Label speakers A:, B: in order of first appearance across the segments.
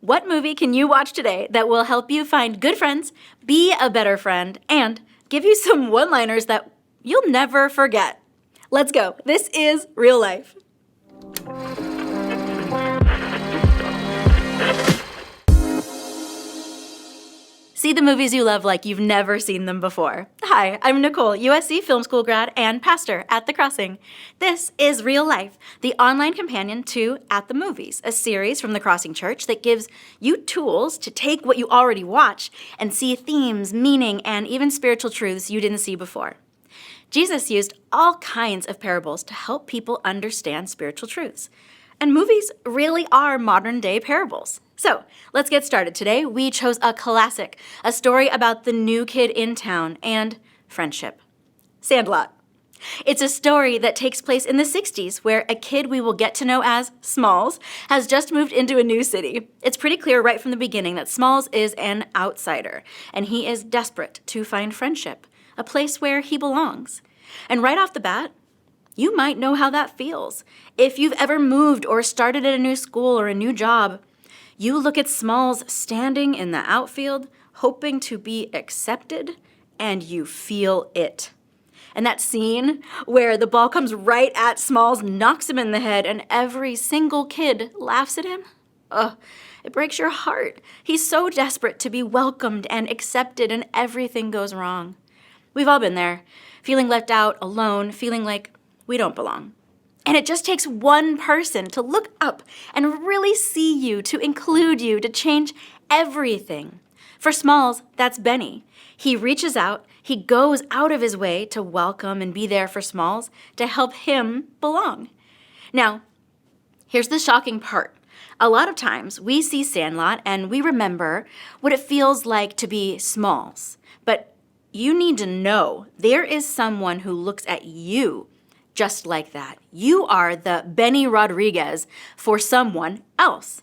A: What movie can you watch today that will help you find good friends, be a better friend, and give you some one-liners that you'll never forget? Let's go. This is Real Life. See the movies you love like you've never seen them before. Hi, I'm Nicole, USC Film School grad and pastor at The Crossing. This is Real Life, the online companion to At the Movies, a series from The Crossing Church that gives you tools to take what you already watch and see themes, meaning, and even spiritual truths you didn't see before. Jesus used all kinds of parables to help people understand spiritual truths. And movies really are modern-day parables. So, let's get started. Today, we chose a classic, a story about the new kid in town and friendship. Sandlot. It's a story that takes place in the 60s, where a kid we will get to know as Smalls has just moved into a new city. It's pretty clear right from the beginning that Smalls is an outsider, and he is desperate to find friendship, a place where he belongs. And right off the bat, you might know how that feels. If you've ever moved or started at a new school or a new job, you look at Smalls standing in the outfield, hoping to be accepted, and you feel it. And that scene where the ball comes right at Smalls, knocks him in the head, and every single kid laughs at him? It breaks your heart. He's so desperate to be welcomed and accepted, and everything goes wrong. We've all been there, feeling left out, alone, feeling like we don't belong. And it just takes one person to look up and really see you, to include you, to change everything. For Smalls, that's Benny. He reaches out, he goes out of his way to welcome and be there for Smalls, to help him belong. Now, here's the shocking part. A lot of times we see Sandlot and we remember what it feels like to be Smalls. But you need to know there is someone who looks at you just like that. You are the Benny Rodriguez for someone else.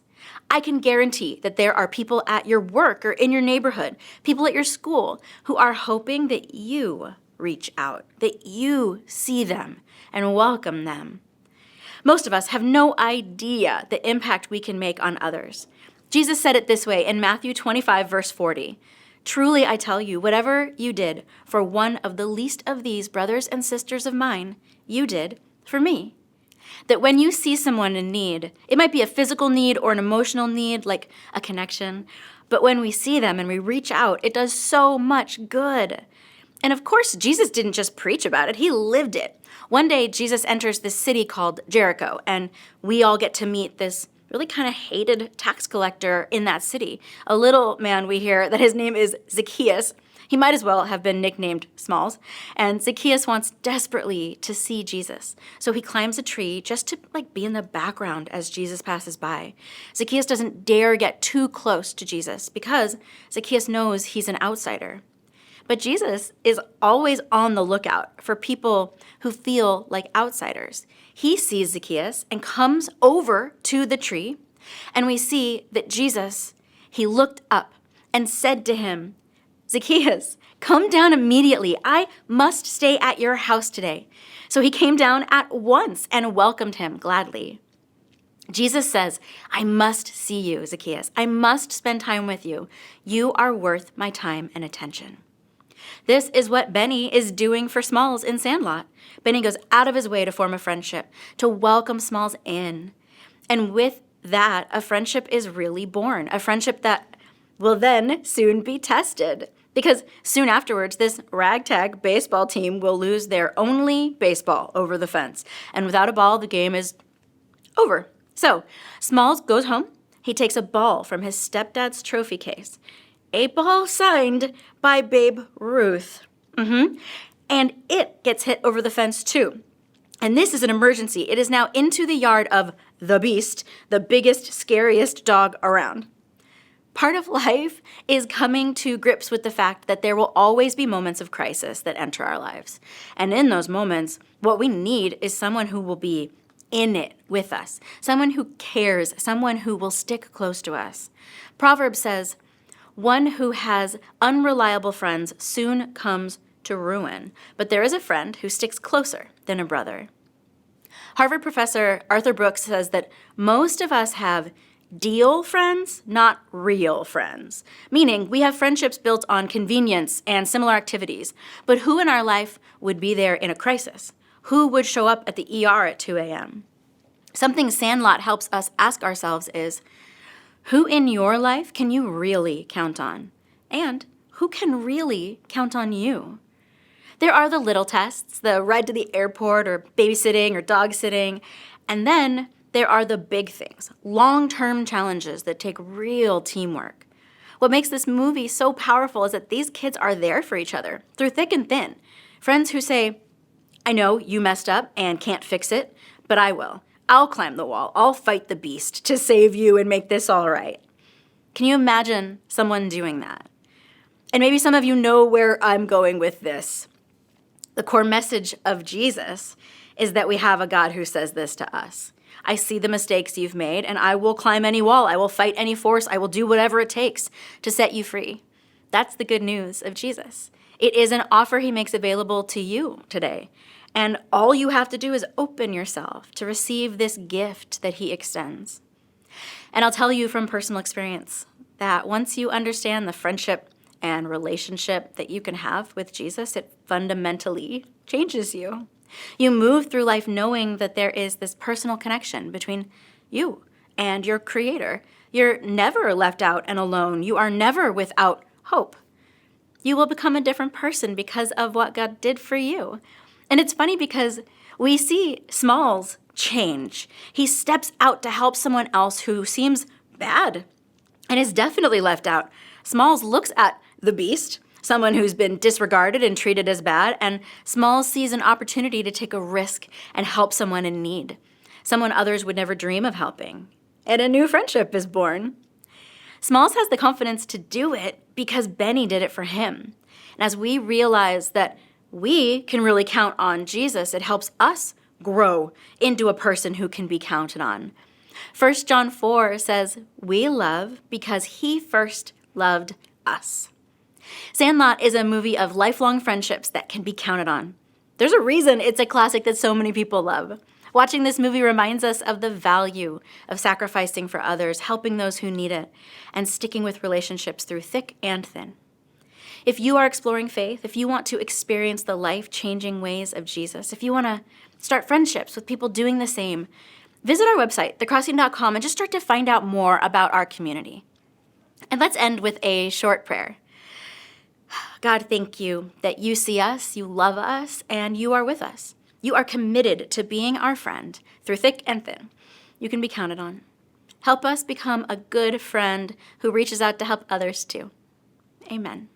A: I can guarantee that there are people at your work or in your neighborhood, people at your school, who are hoping that you reach out, that you see them and welcome them. Most of us have no idea the impact we can make on others. Jesus said it this way in Matthew 25, verse 40. Truly, I tell you, whatever you did for one of the least of these brothers and sisters of mine, you did for me. That when you see someone in need, it might be a physical need or an emotional need, like a connection, but when we see them and we reach out, it does so much good. And of course, Jesus didn't just preach about it, he lived it. One day, Jesus enters this city called Jericho, and we all get to meet this really kind of hated tax collector in that city. A little man, we hear that his name is Zacchaeus. He might as well have been nicknamed Smalls. And Zacchaeus wants desperately to see Jesus. So he climbs a tree just to be in the background as Jesus passes by. Zacchaeus doesn't dare get too close to Jesus because Zacchaeus knows he's an outsider. But Jesus is always on the lookout for people who feel like outsiders. He sees Zacchaeus and comes over to the tree, and we see that Jesus, he looked up and said to him, Zacchaeus, come down immediately. I must stay at your house today. So he came down at once and welcomed him gladly. Jesus says, I must see you, Zacchaeus. I must spend time with you. You are worth my time and attention. This is what Benny is doing for Smalls in Sandlot. Benny goes out of his way to form a friendship, to welcome Smalls in. And with that, a friendship is really born, a friendship that will then soon be tested. Because soon afterwards, this ragtag baseball team will lose their only baseball over the fence. And without a ball, the game is over. So Smalls goes home. He takes a ball from his stepdad's trophy case. A ball signed by Babe Ruth. And it gets hit over the fence too. And this is an emergency. It is now into the yard of the Beast, the biggest, scariest dog around. Part of life is coming to grips with the fact that there will always be moments of crisis that enter our lives. And in those moments, what we need is someone who will be in it with us, someone who cares, someone who will stick close to us. Proverbs says, one who has unreliable friends soon comes to ruin, but there is a friend who sticks closer than a brother. Harvard professor Arthur Brooks says that most of us have Deal friends, not real friends. Meaning, we have friendships built on convenience and similar activities, but who in our life would be there in a crisis? Who would show up at the ER at 2 a.m.? Something Sandlot helps us ask ourselves is, who in your life can you really count on? And who can really count on you? There are the little tests, the ride to the airport or babysitting or dog sitting, and then there are the big things, long-term challenges that take real teamwork. What makes this movie so powerful is that these kids are there for each other, through thick and thin. Friends who say, I know you messed up and can't fix it, but I will. I'll climb the wall. I'll fight the beast to save you and make this all right. Can you imagine someone doing that? And maybe some of you know where I'm going with this. The core message of Jesus is that we have a God who says this to us. I see the mistakes you've made, and I will climb any wall. I will fight any force. I will do whatever it takes to set you free. That's the good news of Jesus. It is an offer he makes available to you today. And all you have to do is open yourself to receive this gift that he extends. And I'll tell you from personal experience that once you understand the friendship and relationship that you can have with Jesus, it fundamentally changes you. You move through life knowing that there is this personal connection between you and your Creator. You're never left out and alone. You are never without hope. You will become a different person because of what God did for you. And it's funny because we see Smalls change. He steps out to help someone else who seems bad and is definitely left out. Smalls looks at the beast, someone who's been disregarded and treated as bad, and Smalls sees an opportunity to take a risk and help someone in need, someone others would never dream of helping. And a new friendship is born. Smalls has the confidence to do it because Benny did it for him. And as we realize that we can really count on Jesus, it helps us grow into a person who can be counted on. 1 John 4 says, we love because he first loved us. Sandlot is a movie of lifelong friendships that can be counted on. There's a reason it's a classic that so many people love. Watching this movie reminds us of the value of sacrificing for others, helping those who need it, and sticking with relationships through thick and thin. If you are exploring faith, if you want to experience the life-changing ways of Jesus, if you want to start friendships with people doing the same, visit our website, thecrossing.com, and just start to find out more about our community. And let's end with a short prayer. God, thank you that you see us, you love us, and you are with us. You are committed to being our friend through thick and thin. You can be counted on. Help us become a good friend who reaches out to help others too. Amen.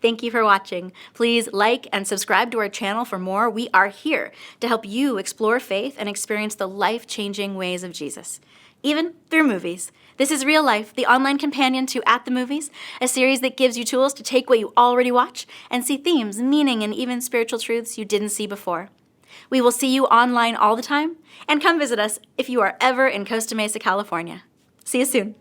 A: Thank you for watching. Please like and subscribe to our channel for more. We are here to help you explore faith and experience the life-changing ways of Jesus, even through movies. This is Real Life, the online companion to At the Movies, a series that gives you tools to take what you already watch and see themes, meaning, and even spiritual truths you didn't see before. We will see you online all the time, and come visit us if you are ever in Costa Mesa, California. See you soon.